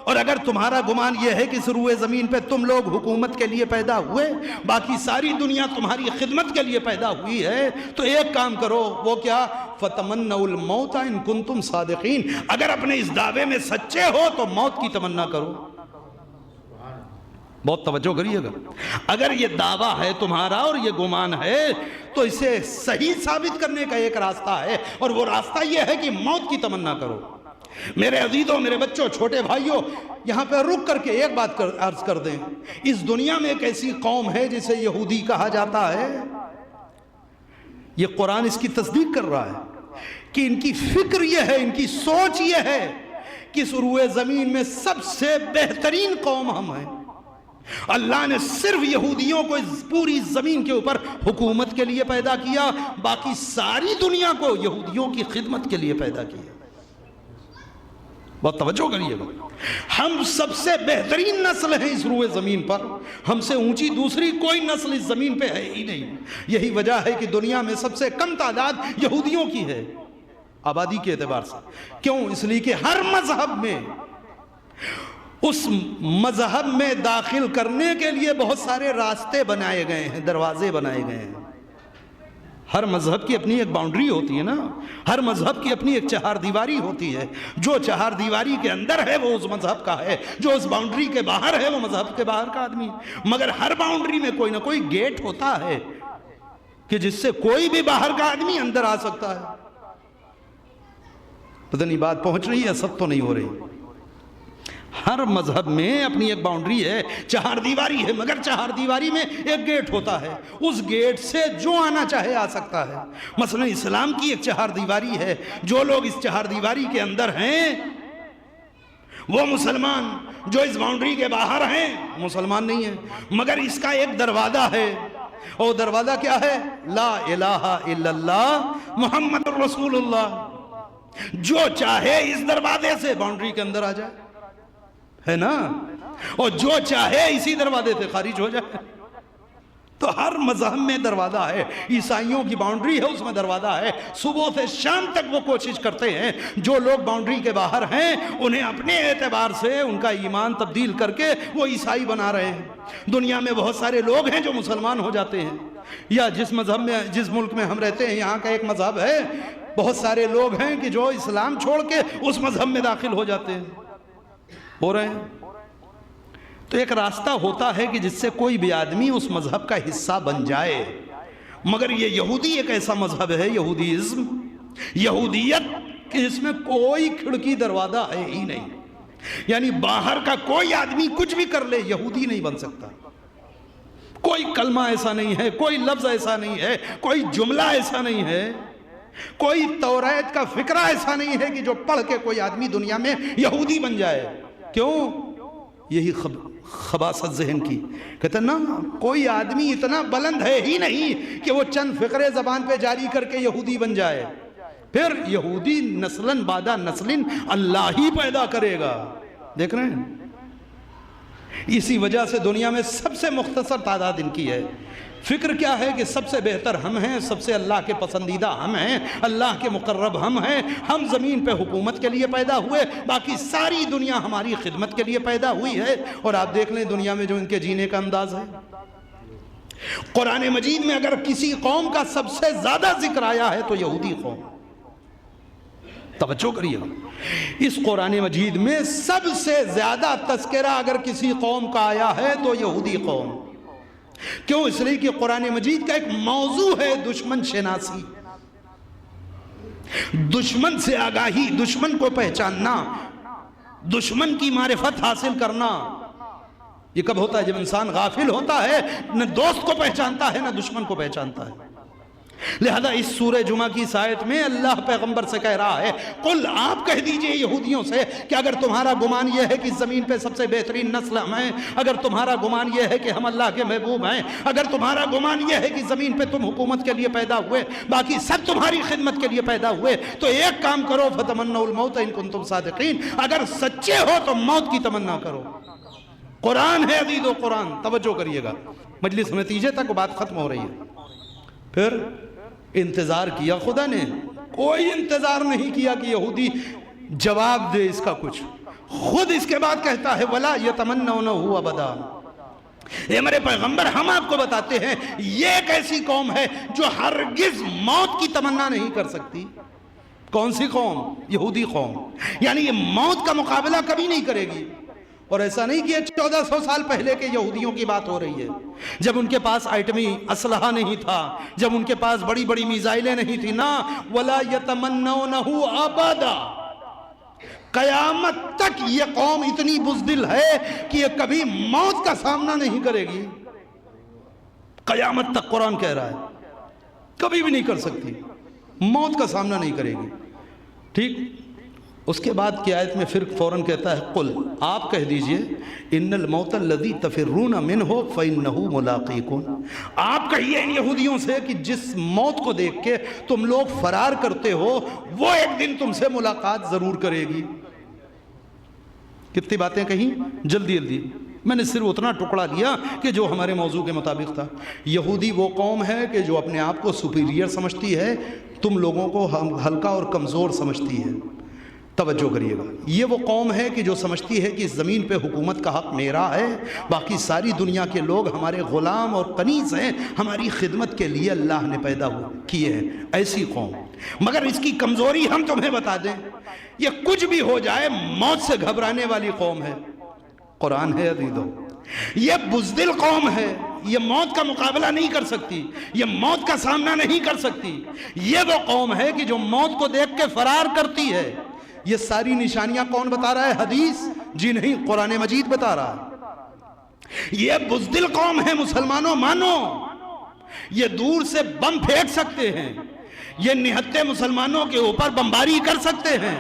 اور اگر تمہارا گمان یہ ہے کہ اس روئے زمین پہ تم لوگ حکومت کے لیے پیدا ہوئے، باقی ساری دنیا تمہاری خدمت کے لیے پیدا ہوئی ہے، تو ایک کام کرو، وہ کیا؟ فَتَمَنَّوُا الْمَوْتَ إِن كُنتُمْ صَادِقِينَ، اگر اپنے اس دعوے میں سچے ہو تو موت کی تمنا کرو۔ بہت توجہ کریے گا، اگر یہ دعویٰ ہے تمہارا اور یہ گمان ہے تو اسے صحیح ثابت کرنے کا ایک راستہ ہے، اور وہ راستہ یہ ہے کہ موت کی تمنا کرو۔ میرے عزیزوں، میرے بچوں، چھوٹے بھائیوں، یہاں پہ رک کر کے ایک بات عرض کر دیں، اس دنیا میں ایک ایسی قوم ہے جسے یہودی کہا جاتا ہے، یہ قرآن اس کی تصدیق کر رہا ہے کہ ان کی فکر یہ ہے، ان کی سوچ یہ ہے کہ اس روئے زمین میں سب سے بہترین قوم ہم ہیں۔ اللہ نے صرف یہودیوں کو اس پوری زمین کے اوپر حکومت کے لیے پیدا کیا، باقی ساری دنیا کو یہودیوں کی خدمت کے لیے پیدا کیا۔ بہت توجہ کریے گا، ہم سب سے بہترین نسل ہیں اس روئے زمین پر، ہم سے اونچی دوسری کوئی نسل اس زمین پہ ہے ہی نہیں۔ یہی وجہ ہے کہ دنیا میں سب سے کم تعداد یہودیوں کی ہے آبادی کے اعتبار سے۔ کیوں؟ اس لیے کہ ہر مذہب میں اس مذہب میں داخل کرنے کے لیے بہت سارے راستے بنائے گئے ہیں، دروازے بنائے گئے ہیں۔ ہر مذہب کی اپنی ایک باؤنڈری ہوتی ہے نا، ہر مذہب کی اپنی ایک چہار دیواری ہوتی ہے، جو چہار دیواری کے اندر ہے وہ اس مذہب کا ہے، جو اس باؤنڈری کے باہر ہے وہ مذہب کے باہر کا آدمی، مگر ہر باؤنڈری میں کوئی نہ کوئی گیٹ ہوتا ہے کہ جس سے کوئی بھی باہر کا آدمی اندر آ سکتا ہے۔ پتہ نہیں بات پہنچ رہی ہے، سب تو نہیں ہو رہی۔ ہر مذہب میں اپنی ایک باؤنڈری ہے، چہار دیواری ہے، مگر چہار دیواری میں ایک گیٹ ہوتا ہے، اس گیٹ سے جو آنا چاہے آ سکتا ہے۔ مثلا اسلام کی ایک چہار دیواری ہے، جو لوگ اس چہار دیواری کے اندر ہیں وہ مسلمان، جو اس باؤنڈری کے باہر ہیں مسلمان نہیں ہیں، مگر اس کا ایک دروازہ ہے، اور دروازہ کیا ہے؟ لا الہ الا اللہ محمد رسول اللہ۔ جو چاہے اس دروازے سے باؤنڈری کے اندر آ جائے، ہے نا، اور جو چاہے اسی دروازے سے خارج ہو جائے۔ تو ہر مذہب میں دروازہ ہے، عیسائیوں کی باؤنڈری ہے، اس میں دروازہ ہے، صبح سے شام تک وہ کوشش کرتے ہیں، جو لوگ باؤنڈری کے باہر ہیں انہیں اپنے اعتبار سے ان کا ایمان تبدیل کر کے وہ عیسائی بنا رہے ہیں۔ دنیا میں بہت سارے لوگ ہیں جو مسلمان ہو جاتے ہیں، یا جس مذہب میں، جس ملک میں ہم رہتے ہیں یہاں کا ایک مذہب ہے، بہت سارے لوگ ہیں کہ جو اسلام چھوڑ کے اس مذہب میں داخل ہو جاتے ہیں، ہو رہے ہیں۔ تو ایک راستہ ہوتا ہے کہ جس سے کوئی بھی آدمی اس مذہب کا حصہ بن جائے، مگر یہ یہودی ایک ایسا مذہب ہے، یہودیزم، یہودیت، کہ اس میں کوئی کھڑکی دروازہ ہے ہی نہیں، یعنی باہر کا کوئی آدمی کچھ بھی کر لے یہودی نہیں بن سکتا۔ کوئی کلمہ ایسا نہیں ہے، کوئی لفظ ایسا نہیں ہے، کوئی جملہ ایسا نہیں ہے، کوئی توریت کا فکرہ ایسا نہیں ہے کہ جو پڑھ کے کوئی آدمی دنیا میں یہودی بن جائے۔ کیوں؟ یہی خباثت ذہن کی، کہتے ہیں نا، کوئی آدمی اتنا بلند ہے ہی نہیں کہ وہ چند فقرے زبان پہ جاری کر کے یہودی بن جائے، پھر یہودی نسلاً بعد نسلاً اللہ ہی پیدا کرے گا۔ دیکھ رہے ہیں، اسی وجہ سے دنیا میں سب سے مختصر تعداد ان کی ہے۔ فکر کیا ہے کہ سب سے بہتر ہم ہیں، سب سے اللہ کے پسندیدہ ہم ہیں، اللہ کے مقرب ہم ہیں، ہم زمین پہ حکومت کے لیے پیدا ہوئے، باقی ساری دنیا ہماری خدمت کے لیے پیدا ہوئی ہے۔ اور آپ دیکھ لیں دنیا میں جو ان کے جینے کا انداز ہے، قرآن مجید میں اگر کسی قوم کا سب سے زیادہ ذکر آیا ہے تو یہودی قوم۔ توجہ کریے، اس قرآن مجید میں سب سے زیادہ تذکرہ اگر کسی قوم کا آیا ہے تو یہودی قوم۔ کیوں؟ اس لیے کہ قرآن مجید کا ایک موضوع ہے دشمن شناسی، دشمن سے آگاہی، دشمن کو پہچاننا، دشمن کی معرفت حاصل کرنا۔ یہ کب ہوتا ہے؟ جب انسان غافل ہوتا ہے، نہ دوست کو پہچانتا ہے نہ دشمن کو پہچانتا ہے۔ لہذا اس سورہ جمعہ کی اس آیت میں اللہ پیغمبر سے کہہ رہا ہے، قل، آپ کہہ دیجئے یہودیوں سے کہ اگر تمہارا گمان یہ ہے کہ اس زمین پہ سب سے بہترین نسل ہم ہیں، اگر تمہارا گمان یہ ہے کہ ہم اللہ کے محبوب ہیں، اگر تمہارا گمان یہ ہے کہ زمین پہ تم حکومت کے لیے پیدا ہوئے، باقی سب تمہاری خدمت کے لیے پیدا ہوئے، تو ایک کام کرو، فتمنوا الموت ان کنتم صادقین، اگر سچے ہو تو موت کی تمنا کرو۔ قرآن ہے عزیز و قرآن، توجہ کریے گا، مجلس نتیجے تک بات ختم ہو رہی ہے۔ پھر انتظار کیا خدا نے؟ کوئی انتظار نہیں کیا کہ یہودی جواب دے اس کا کچھ، خود اس کے بعد کہتا ہے وَلَا يَتَمَنَّوْنَهُ أَبَدًا۔ اے میرے پیغمبر، ہم آپ کو بتاتے ہیں یہ ایک ایسی قوم ہے جو ہرگز موت کی تمنا نہیں کر سکتی۔ کون سی قوم؟ یہودی قوم، یعنی یہ موت کا مقابلہ کبھی نہیں کرے گی۔ اور ایسا نہیں کہ 1400 سال پہلے کے یہودیوں کی بات ہو رہی ہے، جب ان کے پاس ایٹمی اسلحہ نہیں تھا، جب ان کے پاس بڑی بڑی میزائلیں نہیں تھی، نا وَلَا يَتَمَنَّوْنَهُ أَبَدًا۔ قیامت تک یہ قوم اتنی بزدل ہے کہ یہ کبھی موت کا سامنا نہیں کرے گی۔ قیامت تک قرآن کہہ رہا ہے کبھی بھی نہیں کر سکتی، موت کا سامنا نہیں کرے گی۔ ٹھیک، اس کے بعد کی آیت میں پھر فوراً کہتا ہے قل، آپ کہہ دیجئے ان الموت الذی تفرون منہ فانہ ملاقیکم، آپ کہیے ان یہودیوں سے کہ جس موت کو دیکھ کے تم لوگ فرار کرتے ہو وہ ایک دن تم سے ملاقات ضرور کرے گی۔ کتنی باتیں کہیں جلدی جلدی، میں نے صرف اتنا ٹکڑا لیا کہ جو ہمارے موضوع کے مطابق تھا۔ یہودی وہ قوم ہے کہ جو اپنے آپ کو سپیریئر سمجھتی ہے، تم لوگوں کو ہلکا اور کمزور سمجھتی ہے۔ توجہ کریے گا، یہ وہ قوم ہے کہ جو سمجھتی ہے کہ اس زمین پہ حکومت کا حق میرا ہے، باقی ساری دنیا کے لوگ ہمارے غلام اور کنیز ہیں، ہماری خدمت کے لیے اللہ نے پیدا کیے ہیں۔ ایسی قوم، مگر اس کی کمزوری ہم تمہیں بتا دیں، یہ کچھ بھی ہو جائے موت سے گھبرانے والی قوم ہے۔ قرآن ہے عزیزو، یہ بزدل قوم ہے، یہ موت کا مقابلہ نہیں کر سکتی، یہ موت کا سامنا نہیں کر سکتی۔ یہ وہ قوم ہے کہ جو موت کو دیکھ کے فرار کرتی ہے۔ یہ ساری نشانیاں کون بتا رہا ہے؟ حدیث؟ جی نہیں، قرآن مجید بتا رہا ہے۔ یہ بزدل قوم ہے مسلمانوں، مانو، یہ دور سے بم پھینک سکتے ہیں، یہ نہتے مسلمانوں کے اوپر بمباری کر سکتے ہیں،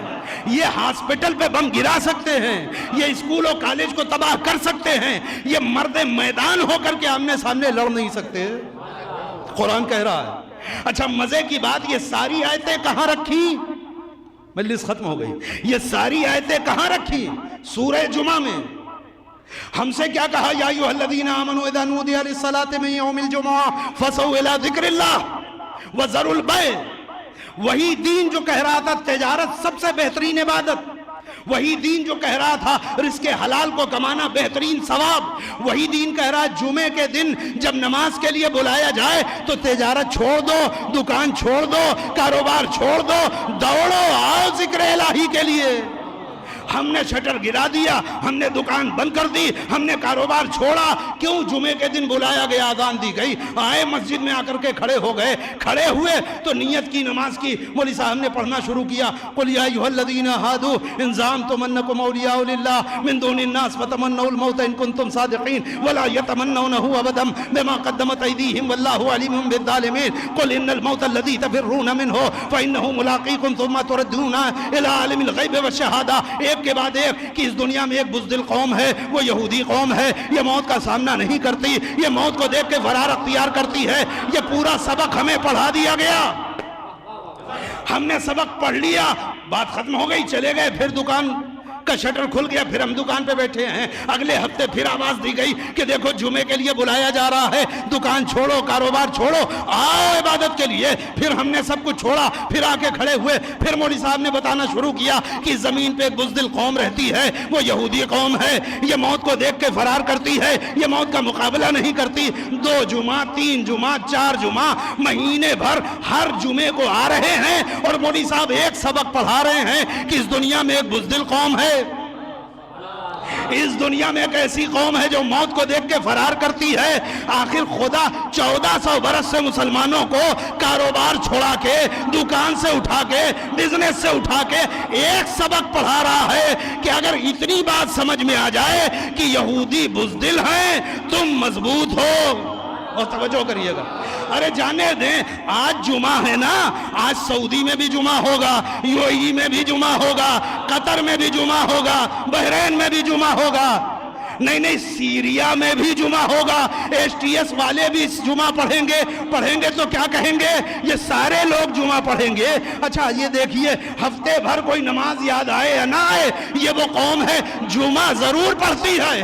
یہ ہاسپٹل پہ بم گرا سکتے ہیں، یہ اسکول و کالج کو تباہ کر سکتے ہیں، یہ مرد میدان ہو کر کے آمنے سامنے لڑ نہیں سکتے۔ قرآن کہہ رہا ہے۔ اچھا مزے کی بات، یہ ساری آیتیں کہاں رکھی؟ مجلس ختم ہو گئی۔ یہ ساری آیتیں کہاں رکھی؟ سورہ جمعہ میں۔ ہم سے کیا کہا؟ یا ایھا الذین آمنوا اذا نودی للصلاۃ من یوم الجمعہ فاسعوا الی ذکر اللہ وذروا البیع۔ وہی دین جو کہہ رہا تھا تجارت سب سے بہترین عبادت، وہی دین جو کہہ رہا تھا رزق حلال کو کمانا بہترین ثواب، وہی دین کہہ رہا جمعے کے دن جب نماز کے لیے بلایا جائے تو تجارت چھوڑ دو، دکان چھوڑ دو، کاروبار چھوڑ دو، دوڑو آؤ ذکر الہی کے لیے۔ ہم نے شٹر گرا دیا، ہم نے دکان بند کر دی، ہم نے کاروبار چھوڑا، کیوں؟ جمعے کے دن بلایا گیا، اذان دی گئی، آئے مسجد میں آ کر کے کھڑے ہو گئے، کھڑے ہوئے تو نیت کی، نماز کی، مولوی صاحب نے پڑھنا شروع کیا، قل یا ایھا الذین ھادوا ان زعمتم انکم اولیاء للہ من دون الناس فتمنوا الموت ان کنتم صادقین ولا یتمنونہ ابدا بما قدمت ایدیہم واللہ علیم بالظالمین قل ان الموت الذی تفرون منہ فانہ ملاقیکم ثم تردون الی عالم الغیب والشہادہ۔ ایک کے بعد ایک کہ اس دنیا میں ایک بزدل قوم ہے، وہ یہودی قوم ہے، یہ موت کا سامنا نہیں کرتی، یہ موت کو دیکھ کے فرار اختیار کرتی ہے۔ یہ پورا سبق ہمیں پڑھا دیا گیا، ہم نے سبق پڑھ لیا، بات ختم ہو گئی، چلے گئے، پھر دکان کا شٹر کھل گیا، پھر ہم دکان پہ بیٹھے ہیں۔ اگلے ہفتے پھر آواز دی گئی کہ دیکھو جمعے کے لیے بلایا جا رہا ہے، دکان چھوڑو، کاروبار چھوڑو، آؤ عبادت کے لیے۔ پھر ہم نے سب کچھ چھوڑا، پھر آ کے کھڑے ہوئے، پھر مولوی صاحب نے بتانا شروع کیا کہ زمین پہ ایک بزدل قوم رہتی ہے، وہ یہودی قوم ہے، یہ موت کو دیکھ کے فرار کرتی ہے، یہ موت کا مقابلہ نہیں کرتی۔ 2 جمعہ، 3 جمعہ، 4 جمعہ، مہینے بھر ہر جمعے کو آ رہے ہیں اور مولوی صاحب ایک سبق پڑھا رہے ہیں کہ اس دنیا میں ایک بزدل قوم ہے، اس دنیا میں ایک ایسی قوم ہے جو موت کو دیکھ کے فرار کرتی ہے۔ آخر خدا 1400 برس سے مسلمانوں کو کاروبار چھوڑا کے، دکان سے اٹھا کے، بزنس سے اٹھا کے ایک سبق پڑھا رہا ہے کہ اگر اتنی بات سمجھ میں آ جائے کہ یہودی بزدل ہیں، تم مضبوط ہو۔ اور توجہ کریے گا، ارے جانے دیں، آج جمعہ ہے نا، آج سعودی میں بھی جمعہ ہوگا، یو اے ای میں بھی جمعہ ہوگا، قطر میں بھی جمعہ ہوگا، بحرین میں بھی جمعہ ہوگا، نہیں سیریا میں بھی جمعہ ہوگا، ایس ٹی ایس والے بھی جمعہ پڑھیں گے تو کیا کہیں گے؟ یہ سارے لوگ جمعہ پڑھیں گے۔ اچھا یہ دیکھیے، ہفتے بھر کوئی نماز یاد آئے یا نہ آئے، یہ وہ قوم ہے جمعہ ضرور پڑھتی ہے۔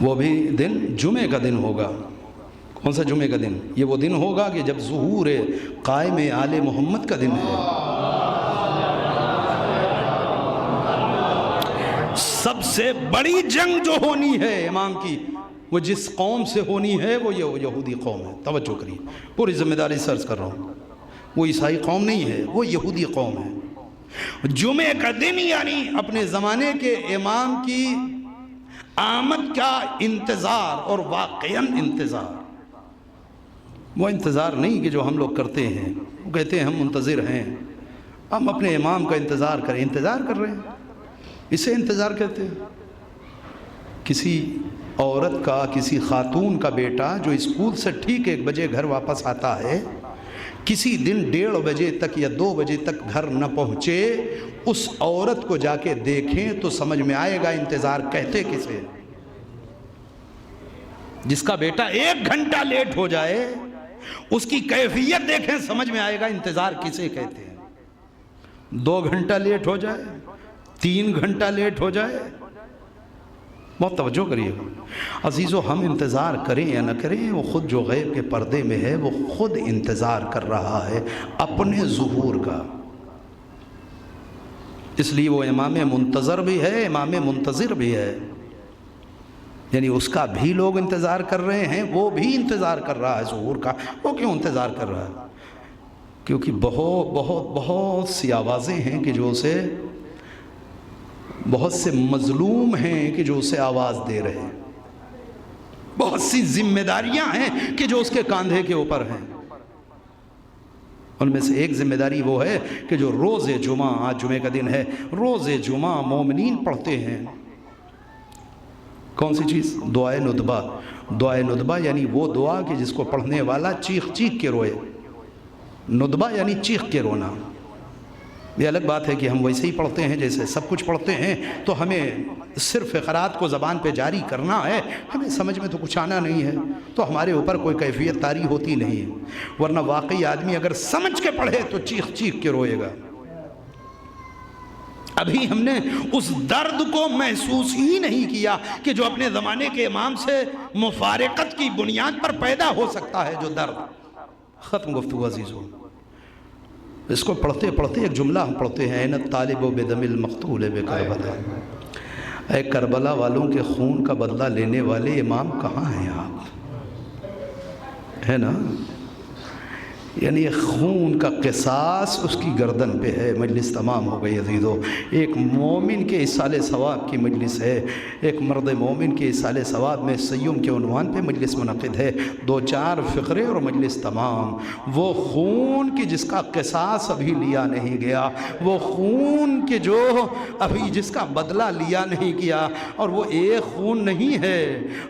وہ بھی دن جمعے کا دن ہوگا. کون سا جمعے کا دن؟ یہ وہ دن ہوگا کہ جب ظہور قائم آل محمد کا دن ہے. سب سے بڑی جنگ جو ہونی ہے امام کی، وہ جس قوم سے ہونی ہے وہ یہودی قوم ہے. توجہ کریے، پوری ذمہ داری سے عرض کر رہا ہوں. وہ عیسائی قوم نہیں ہے، وہ یہودی قوم ہے. جمعے کا دن یعنی اپنے زمانے کے امام کی آمد کا انتظار، اور واقعاً انتظار. وہ انتظار نہیں کہ جو ہم لوگ کرتے ہیں. وہ کہتے ہیں ہم منتظر ہیں، ہم اپنے امام کا انتظار کریں. انتظار کر رہے ہیں، اسے انتظار کہتے ہیں. کسی عورت کا، کسی خاتون کا بیٹا جو اسکول سے ٹھیک 1 بجے گھر واپس آتا ہے، کسی دن 1:30 بجے تک یا 2 بجے تک گھر نہ پہنچے، اس عورت کو جا کے دیکھیں تو سمجھ میں آئے گا انتظار کہتے کسے. جس کا بیٹا 1 گھنٹہ لیٹ ہو جائے، اس کی کیفیت دیکھیں، سمجھ میں آئے گا انتظار کسے کہتے ہیں. 2 گھنٹہ لیٹ ہو جائے، 3 گھنٹہ لیٹ ہو جائے، بہت توجہ کریے گا عزیزو. ہم انتظار کریں یا نہ کریں، وہ خود جو غیب کے پردے میں ہے وہ خود انتظار کر رہا ہے اپنے ظہور کا. اس لیے وہ امام منتظر بھی ہے، امام منتظر بھی ہے. یعنی اس کا بھی لوگ انتظار کر رہے ہیں، وہ بھی انتظار کر رہا ہے ظہور کا. وہ کیوں انتظار کر رہا ہے؟ کیونکہ بہت بہت بہت سی آوازیں ہیں کہ جو اسے، بہت سے مظلوم ہیں کہ جو اسے آواز دے رہے ہیں، بہت سی ذمہ داریاں ہیں کہ جو اس کے کاندھے کے اوپر ہیں. ان میں سے ایک ذمہ داری وہ ہے کہ جو روز جمعہ، آج جمعے کا دن ہے، روز جمعہ مومنین پڑھتے ہیں. کون سی چیز؟ دعائے ندبہ. دعائے ندبہ یعنی وہ دعا کہ جس کو پڑھنے والا چیخ چیخ کے روئے. ندبہ یعنی چیخ کے رونا. یہ الگ بات ہے کہ ہم ویسے ہی پڑھتے ہیں جیسے سب کچھ پڑھتے ہیں، تو ہمیں صرف قرات کو زبان پہ جاری کرنا ہے، ہمیں سمجھ میں تو کچھ آنا نہیں ہے، تو ہمارے اوپر کوئی کیفیت طاری ہوتی نہیں ہے. ورنہ واقعی آدمی اگر سمجھ کے پڑھے تو چیخ چیخ کے روئے گا. ابھی ہم نے اس درد کو محسوس ہی نہیں کیا کہ جو اپنے زمانے کے امام سے مفارقت کی بنیاد پر پیدا ہو سکتا ہے. جو درد ختم گفتگو عزیزو. اس کو پڑھتے پڑھتے ایک جملہ ہم پڑھتے ہیں، این الطالب بدم المقتول بکربلا. اے کربلا والوں کے خون کا بدلہ لینے والے امام کہاں ہیں آپ؟ ہے نا؟ یعنی خون کا قصاص اس کی گردن پہ ہے. مجلس تمام ہو گئی عزیزو. ایک مومن کے اصال ثواب کی مجلس ہے، ایک مرد مومن کے اصال ثواب میں سیوم کے عنوان پہ مجلس منعقد ہے. 2-4 فقرے اور مجلس تمام. وہ خون کی جس کا قصاص ابھی لیا نہیں گیا، وہ خون کے جو ابھی جس کا بدلہ لیا نہیں گیا، اور وہ ایک خون نہیں ہے.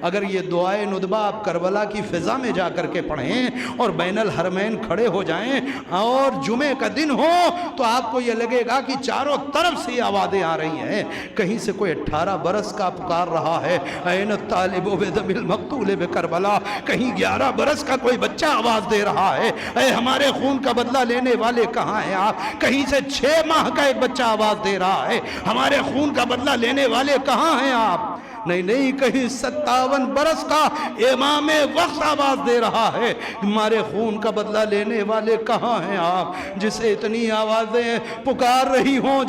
اگر یہ دعائے ندبہ آپ کربلا کی فضا میں جا کر کے پڑھیں اور بین الحرمین کھڑے ہو جائیں اور جمعے کا دن ہو، تو آپ کو یہ لگے گا کہ چاروں طرف سے آوازیں آ رہی ہیں. کہیں سے کوئی 18 برس کا پکار رہا ہے، این الطالب بدم المقتول بکربلا. کہیں 11 برس کا کوئی بچہ آواز دے رہا ہے، اے ہمارے خون کا بدلہ لینے والے کہاں ہیں آپ. کہیں سے 6 ماہ کا ایک بچہ آواز دے رہا ہے، ہمارے خون کا بدلہ لینے والے کہاں ہیں آپ. نہیں، کہیں 57 برس کا امام وقت آواز دے رہا ہے، ہمارے خون کا بدلہ لینے والے کہاں ہیں آپ. جسے اتنی آوازیں پکار رہی ہوں،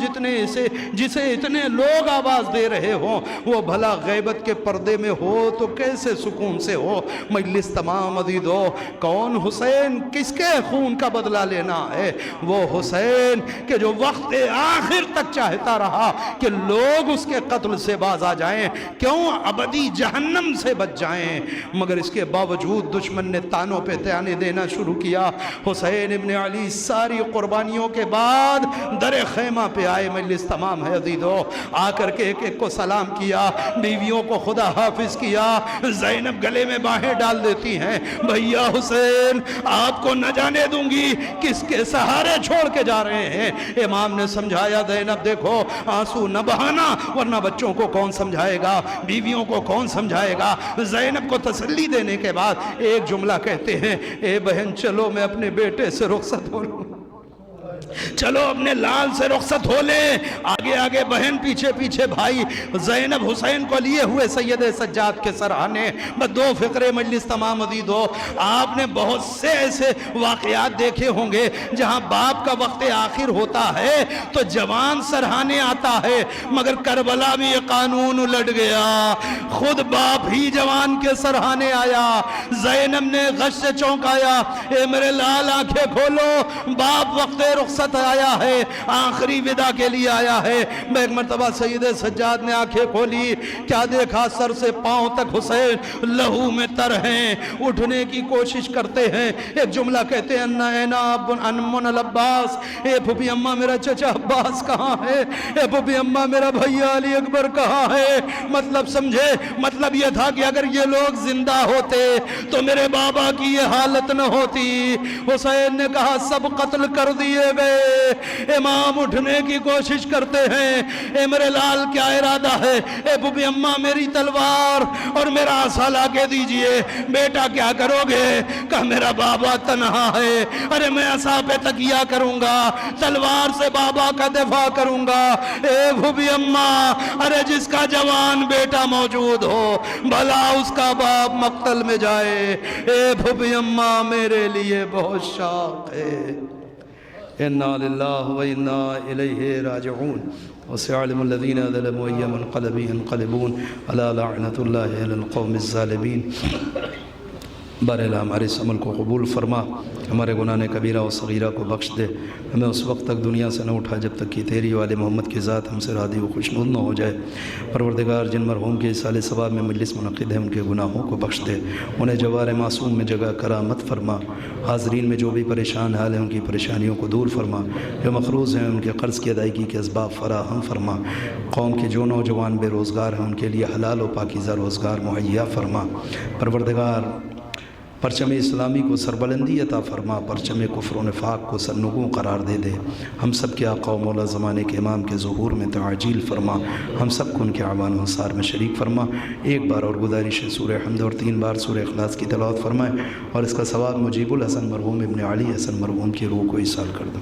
جسے اتنے لوگ آواز دے رہے ہوں، وہ بھلا غیبت کے پردے میں ہو تو کیسے سکون سے ہو. مجلس تمام عزیزو. کون حسین؟ کس کے خون کا بدلہ لینا ہے؟ وہ حسین کہ جو وقت آخر تک چاہتا رہا کہ لوگ اس کے قتل سے باز آ جائیں، کیوں ابدی جہنم سے بچ جائیں. مگر اس کے باوجود دشمن نے تانوں پہ تانے دینا شروع کیا. حسین ابن علی ساری قربانیوں کے بعد در خیمہ پہ آئے. مجلس تمام ہے عزیزو. آ کر کے ایک ایک کو سلام کیا، بیویوں کو خدا حافظ کیا. زینب گلے میں باہیں ڈال دیتی ہیں، بھیا حسین آپ کو نہ جانے دوں گی، کس کے سہارے چھوڑ کے جا رہے ہیں. امام نے سمجھایا، زینب دیکھو آنسو نہ بہانا، ورنہ بچوں کو کون سمجھائے گا، بیویوں کو کون سمجھائے گا. زینب کو تسلی دینے کے بعد ایک جملہ کہتے ہیں، اے بہن چلو میں اپنے بیٹے سے رخصت ہو لوں. چلو اپنے لال سے رخصت ہو لیں، آگے آگے بہن، پیچھے پیچھے بھائی، زینب حسین کو لیے ہوئے سید سجاد کے سرہانے۔ بس 2 فقرے مجلس تمام مزید ہو۔ آپ نے بہت سے ایسے واقعات دیکھے ہوں گے جہاں باپ کا وقت آخر ہوتا ہے تو جوان سرہانے آتا ہے، مگر کربلا میں یہ قانون الٹ گیا، خود باپ ہی جوان کے سرہانے آیا۔ زینب نے غش سے چونکایا، اے میرے لال آنکھیں کھولو، باپ وقت رخصت آیا ہے، آخری ودا کے لیے آیا ہے۔ میں ایک مرتبہ سید سجاد نے آنکھیں کھولی، کیا دیکھا؟ سر سے پاؤں تک حسین لہو میں تر ہیں، اٹھنے کی کوشش کرتے ہیں، ایک جملہ کہتے ہیں انا اینا انمن العباس، اے پھوپھی اماں میرا چچا عباس کہاں ہے؟ اے پھوپھی اماں میرا بھیا علی اکبر کہاں ہے؟ مطلب سمجھے؟ مطلب یہ تھا کہ اگر یہ لوگ زندہ ہوتے تو میرے بابا کی یہ حالت نہ ہوتی۔ حسین نے کہا سب قتل کر دیے گئے۔ امام اٹھنے کی کوشش کرتے ہیں، اے میرے لال کیا ارادہ ہے؟ اے پھوپھی اماں میری تلوار اور میرا عصا لا کے دیجئے۔ بیٹا کیا کرو گے؟ کہا میرا بابا تنہا ہے، ارے میں عصا پہ تکیہ کروں گا، تلوار سے بابا کا دفاع کروں گا۔ اے پھوپھی اماں، ارے جس کا جوان بیٹا موجود ہو بھلا اس کا باپ مقتل میں جائے۔ اے پھوپھی اماں میرے لیے بہت شوق ہے۔ انا للہ و انا الیہ راجعون۔ وسيعلم الذين ظلموا أي منقلب ينقلبون ألا لعنة الله على القوم الظالمين۔ بہرحال ہمارے اس عمل کو قبول فرما، ہمارے گناہ کبیرہ و صغیرہ کو بخش دے، ہمیں اس وقت تک دنیا سے نہ اٹھا جب تک کہ تیری والے محمد کی ذات ہم سے راضی و خوشنود نہ ہو جائے۔ پروردگار جن مرحوم کے اصال ثواب میں مجلس منعقد ہے ان کے گناہوں کو بخش دے، انہیں جوار معصوم میں جگہ کرامت فرما، حاضرین میں جو بھی پریشان حال ہیں ان کی پریشانیوں کو دور فرما، جو مقروض ہیں ان کے قرض کی ادائیگی کے اسباب فراہم فرما، قوم کے جو نوجوان بے روزگار ہیں ان کے لیے حلال و پاکیزہ روزگار مہیا فرما۔ پروردگار پرچم اسلامی کو سربلندی عطا فرما، پرچم کفر و نفاق کو سرنگوں قرار دے دے، ہم سب کے آقا و مولا زمانے کے امام کے ظہور میں تعجیل فرما، ہم سب کو ان کے اعوان و انصار میں شریک فرما۔ ایک بار اور گزارش ہے سورہ حمد اور 3 بار سورہ اخلاص کی تلاوت فرمائیں اور اس کا ثواب مجیب الحسن مرحوم ابن علی حسن مرحوم کی روح کو ایصال کر دو۔